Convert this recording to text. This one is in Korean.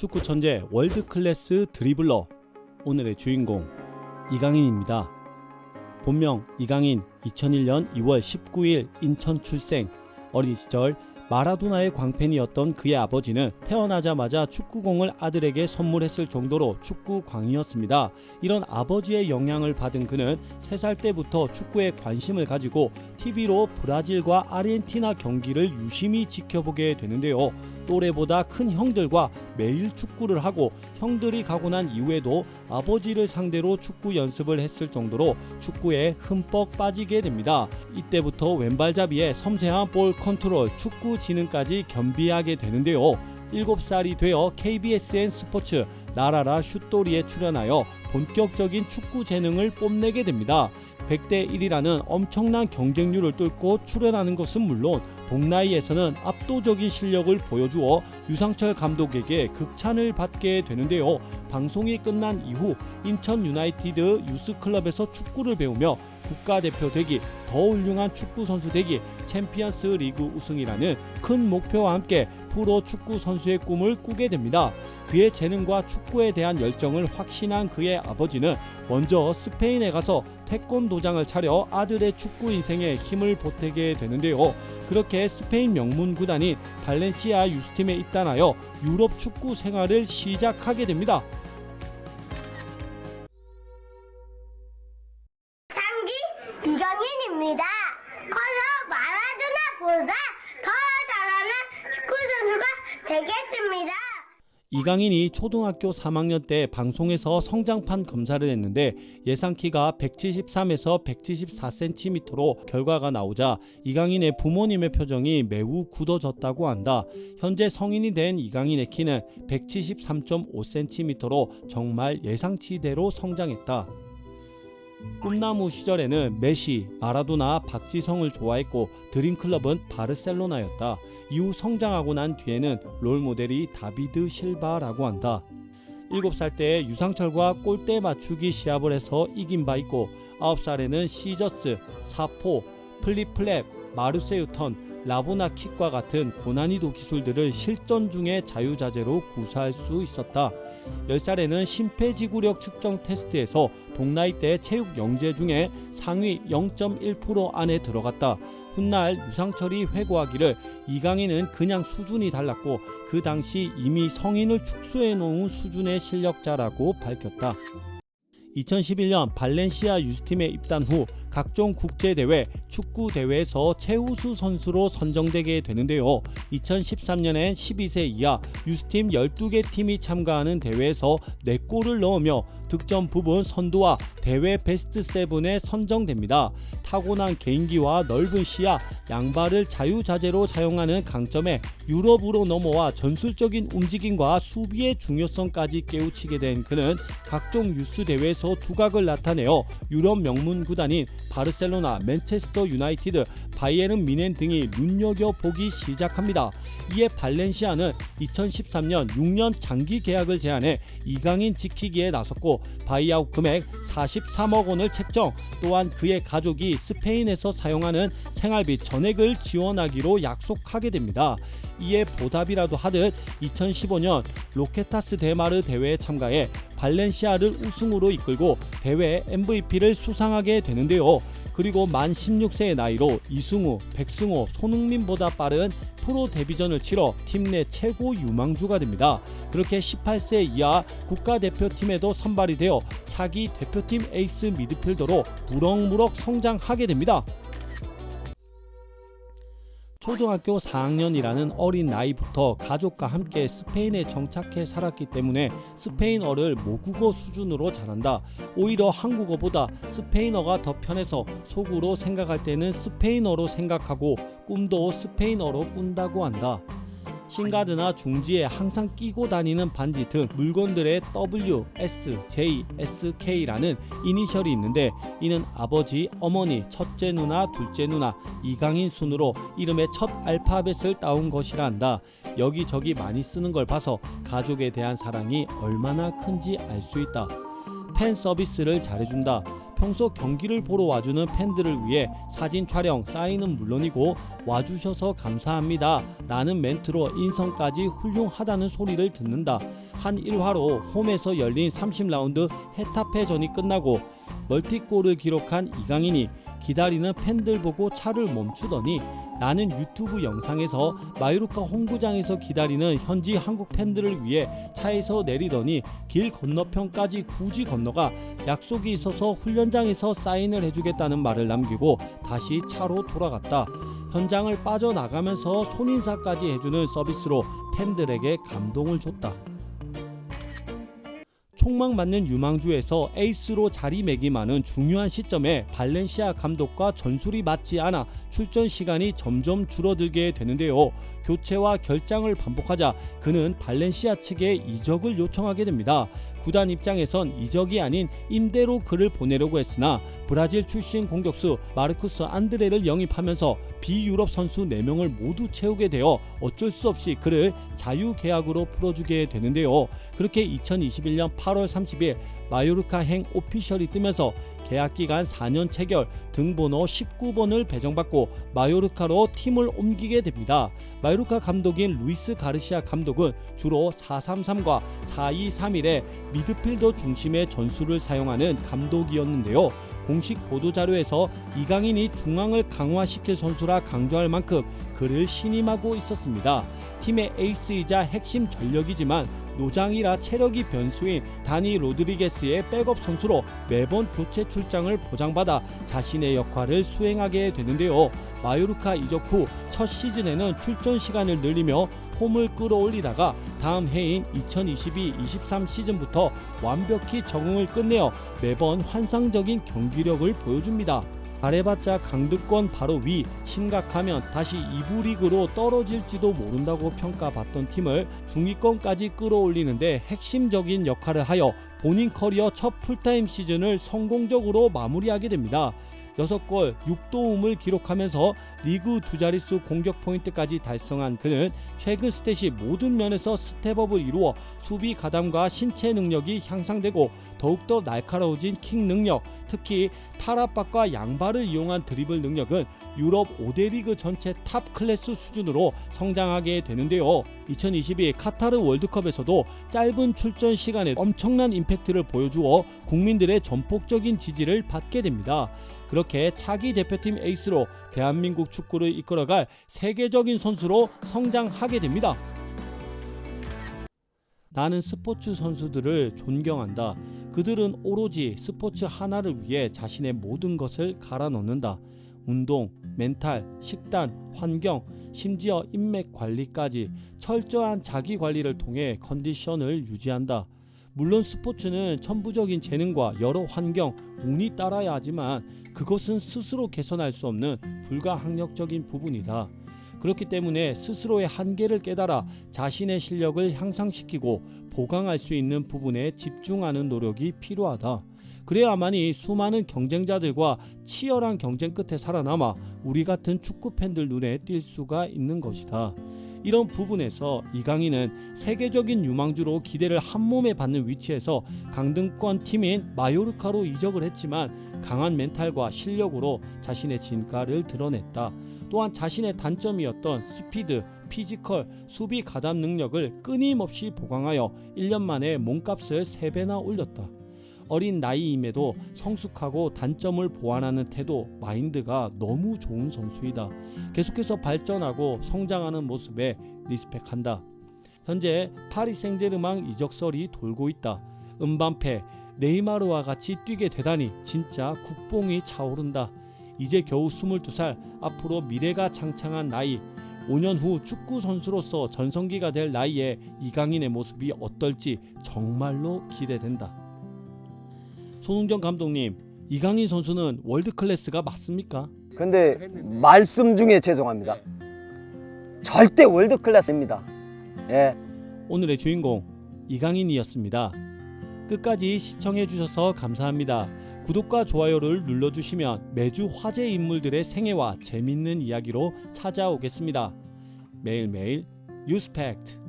축구 천재 월드클래스 드리블러, 오늘의 주인공 이강인입니다. 본명 이강인, 2001년 2월 19일 인천 출생. 어린 시절 마라도나의 광팬이었던 그의 아버지는 태어나자마자 축구공을 아들에게 선물했을 정도로 축구광이었습니다. 이런 아버지의 영향을 받은 그는 3살 때부터 축구에 관심을 가지고 TV로 브라질과 아르헨티나 경기를 유심히 지켜보게 되는데요. 또래보다 큰 형들과 매일 축구를 하고 형들이 가고 난 이후에도 아버지를 상대로 축구 연습을 했을 정도로 축구에 흠뻑 빠지게 됩니다. 이때부터 왼발잡이에 섬세한 볼 컨트롤, 축구 지능까지 겸비하게 되는데요. 7살이 되어 KBSN 스포츠 나라라 슛돌이에 출연하여 본격적인 축구 재능을 뽐내게 됩니다. 100대 1이라는 엄청난 경쟁률을 뚫고 출연하는 것은 물론 동나이에서는 압도적인 실력을 보여주어 유상철 감독에게 극찬을 받게 되는데요. 방송이 끝난 이후 인천 유나이티드 유스클럽에서 축구를 배우며 국가대표 되기, 더 훌륭한 축구 선수 되기, 챔피언스 리그 우승이라는 큰 목표와 함께 프로 축구 선수의 꿈을 꾸게 됩니다. 그의 재능과 축구에 대한 열정을 확신한 그의 아버지는 먼저 스페인에 가서 태권도장을 차려 아들의 축구 인생에 힘을 보태게 되는데요. 그렇게 스페인 명문 구단인 발렌시아 유스팀에 입단하여 유럽 축구 생활을 시작하게 됩니다. 이강인입니다. 커서 마라도나보다 더 잘하는 축구 선수가 되겠습니다. 이강인이 초등학교 3학년 때 방송에서 성장판 검사를 했는데 예상 키가 173에서 174cm로 결과가 나오자 이강인의 부모님의 표정이 매우 굳어졌다고 한다. 현재 성인이 된 이강인의 키는 173.5cm로 정말 예상치대로 성장했다. 꿈나무 시절에는 메시, 마라도나, 박지성을 좋아했고 드림클럽은 바르셀로나였다. 이후 성장하고 난 뒤에는 롤모델이 다비드 실바라고 한다. 7살 때 유상철과 골대 맞추기 시합을 해서 이긴 바 있고 9살에는 시저스, 사포, 플립플랩, 마르세유 턴, 라보나 킥과 같은 고난이도 기술들을 실전 중에 자유자재로 구사할 수 있었다. 10살에는 심폐지구력 측정 테스트에서 동나이 때 체육 영재 중에 상위 0.1% 안에 들어갔다. 훗날 유상철이 회고하기를 이강인은 그냥 수준이 달랐고 그 당시 이미 성인을 축소해 놓은 수준의 실력자라고 밝혔다. 2011년 발렌시아 유스팀에 입단 후 각종 국제대회, 축구대회에서 최우수 선수로 선정되게 되는데요. 2013년엔 12세 이하 유스팀 12개 팀이 참가하는 대회에서 4골을 넣으며 득점 부분 선두와 대회 베스트 7에 선정됩니다. 타고난 개인기와 넓은 시야, 양발을 자유자재로 사용하는 강점에 유럽으로 넘어와 전술적인 움직임과 수비의 중요성까지 깨우치게 된 그는 각종 유스 대회에서 두각을 나타내어 유럽 명문 구단인 바르셀로나, 맨체스터 유나이티드, 바이에른 뮌헨 등이 눈여겨보기 시작합니다. 이에 발렌시아는 2013년 6년 장기 계약을 제안해 이강인 지키기에 나섰고 바이아웃 금액 43억 원을 책정, 또한 그의 가족이 스페인에서 사용하는 생활비 전액을 지원하기로 약속하게 됩니다. 이에 보답이라도 하듯 2015년 로케타스 데마르 대회에 참가해 발렌시아를 우승으로 이끌고 대회 MVP를 수상하게 되는데요. 그리고 만 16세의 나이로 이승우, 백승호, 손흥민보다 빠른 프로 데뷔전을 치러 팀 내 최고 유망주가 됩니다. 그렇게 18세 이하 국가대표팀에도 선발이 되어 차기 대표팀 에이스 미드필더로 무럭무럭 성장하게 됩니다. 초등학교 4학년이라는 어린 나이부터 가족과 함께 스페인에 정착해 살았기 때문에 스페인어를 모국어 수준으로 잘한다. 오히려 한국어보다 스페인어가 더 편해서 속으로 생각할 때는 스페인어로 생각하고 꿈도 스페인어로 꾼다고 한다. 신가드나 중지에 항상 끼고 다니는 반지 등 물건들의 W, S, J, SK라는 이니셜이 있는데 이는 아버지, 어머니, 첫째 누나, 둘째 누나, 이강인 순으로 이름의 첫 알파벳을 따온 것이라 한다. 여기저기 많이 쓰는 걸 봐서 가족에 대한 사랑이 얼마나 큰지 알 수 있다. 팬 서비스를 잘해준다. 평소 경기를 보러 와주는 팬들을 위해 사진 촬영, 사인은 물론이고 와주셔서 감사합니다 라는 멘트로 인성까지 훌륭하다는 소리를 듣는다. 한 1화로 홈에서 열린 30라운드 헤타페전이 끝나고 멀티골을 기록한 이강인이 기다리는 팬들 보고 차를 멈추더니 나는 유튜브 영상에서 마요르카 홈구장에서 기다리는 현지 한국 팬들을 위해 차에서 내리더니 길 건너편까지 굳이 건너가 약속이 있어서 훈련장에서 사인을 해주겠다는 말을 남기고 다시 차로 돌아갔다. 현장을 빠져나가면서 손인사까지 해주는 서비스로 팬들에게 감동을 줬다. 촉망 받는 유망주에서 에이스로 자리매김하는 중요한 시점에 발렌시아 감독과 전술이 맞지 않아 출전 시간이 점점 줄어들게 되는데요. 교체와 결장을 반복하자 그는 발렌시아 측에 이적을 요청하게 됩니다. 구단 입장에선 이적이 아닌 임대로 그를 보내려고 했으나 브라질 출신 공격수 마르쿠스 안드레를 영입하면서 비유럽 선수 4명을 모두 채우게 되어 어쩔 수 없이 그를 자유계약으로 풀어주게 되는데요. 그렇게 2021년 8월 30일 마요르카행 오피셜이 뜨면서 계약기간 4년 체결, 등번호 19번을 배정받고 마요르카로 팀을 옮기게 됩니다. 마요르카 감독인 루이스 가르시아 감독은 주로 4-3-3과 4-2-3-1의 미드필더 중심의 전술을 사용하는 감독이었는데요. 공식 보도자료에서 이강인이 중앙을 강화시킬 선수라 강조할 만큼 그를 신임하고 있었습니다. 팀의 에이스이자 핵심 전력이지만 노장이라 체력이 변수인 다니 로드리게스의 백업 선수로 매번 교체 출장을 보장받아 자신의 역할을 수행하게 되는데요. 마요르카 이적 후 첫 시즌에는 출전 시간을 늘리며 폼을 끌어올리다가 다음 해인 2022-23 시즌부터 완벽히 적응을 끝내어 매번 환상적인 경기력을 보여줍니다. 잘해봤자 강등권 바로 위, 심각하면 다시 2부 리그로 떨어질지도 모른다고 평가받던 팀을 중위권까지 끌어올리는데 핵심적인 역할을 하여 본인 커리어 첫 풀타임 시즌을 성공적으로 마무리하게 됩니다. 6골 6도움을 기록하면서 리그 두 자릿수 공격 포인트까지 달성한 그는 최근 스탯이 모든 면에서 스텝업을 이루어 수비 가담과 신체 능력이 향상되고 더욱더 날카로워진 킥 능력, 특히 탈압박과 양발을 이용한 드리블 능력은 유럽 5대 리그 전체 탑 클래스 수준으로 성장하게 되는데요. 2022 카타르 월드컵에서도 짧은 출전 시간에 엄청난 임팩트를 보여주어 국민들의 전폭적인 지지를 받게 됩니다. 그렇게 차기 대표팀 에이스로 대한민국 축구를 이끌어갈 세계적인 선수로 성장하게 됩니다. 나는 스포츠 선수들을 존경한다. 그들은 오로지 스포츠 하나를 위해 자신의 모든 것을 갈아 넣는다. 운동, 멘탈, 식단, 환경, 심지어 인맥 관리까지 철저한 자기 관리를 통해 컨디션을 유지한다. 물론 스포츠는 천부적인 재능과 여러 환경, 운이 따라야 하지만 그것은 스스로 개선할 수 없는 불가항력적인 부분이다. 그렇기 때문에 스스로의 한계를 깨달아 자신의 실력을 향상시키고 보강할 수 있는 부분에 집중하는 노력이 필요하다. 그래야만이 수많은 경쟁자들과 치열한 경쟁 끝에 살아남아 우리 같은 축구 팬들 눈에 띌 수가 있는 것이다. 이런 부분에서 이강인은 세계적인 유망주로 기대를 한몸에 받는 위치에서 강등권 팀인 마요르카로 이적을 했지만 강한 멘탈과 실력으로 자신의 진가를 드러냈다. 또한 자신의 단점이었던 스피드, 피지컬, 수비 가담 능력을 끊임없이 보강하여 1년 만에 몸값을 3배나 올렸다. 어린 나이임에도 성숙하고 단점을 보완하는 태도, 마인드가 너무 좋은 선수이다. 계속해서 발전하고 성장하는 모습에 리스펙한다. 현재 파리 생제르맹 이적설이 돌고 있다. 음바페, 네이마르와 같이 뛰게 되다니 진짜 국뽕이 차오른다. 이제 겨우 22살, 앞으로 미래가 창창한 나이, 5년 후 축구 선수로서 전성기가 될 나이에 이강인의 모습이 어떨지 정말로 기대된다. 손흥정 감독님, 이강인 선수는 월드클래스가 맞습니까? 근데 말씀 중에 죄송합니다. 절대 월드클래스입니다. 예. 오늘의 주인공 이강인이었습니다. 끝까지 시청해 주셔서 감사합니다. 구독과 좋아요를 눌러주시면 매주 화제 인물들의 생애와 재밌는 이야기로 찾아오겠습니다. 매일매일 뉴스팩트.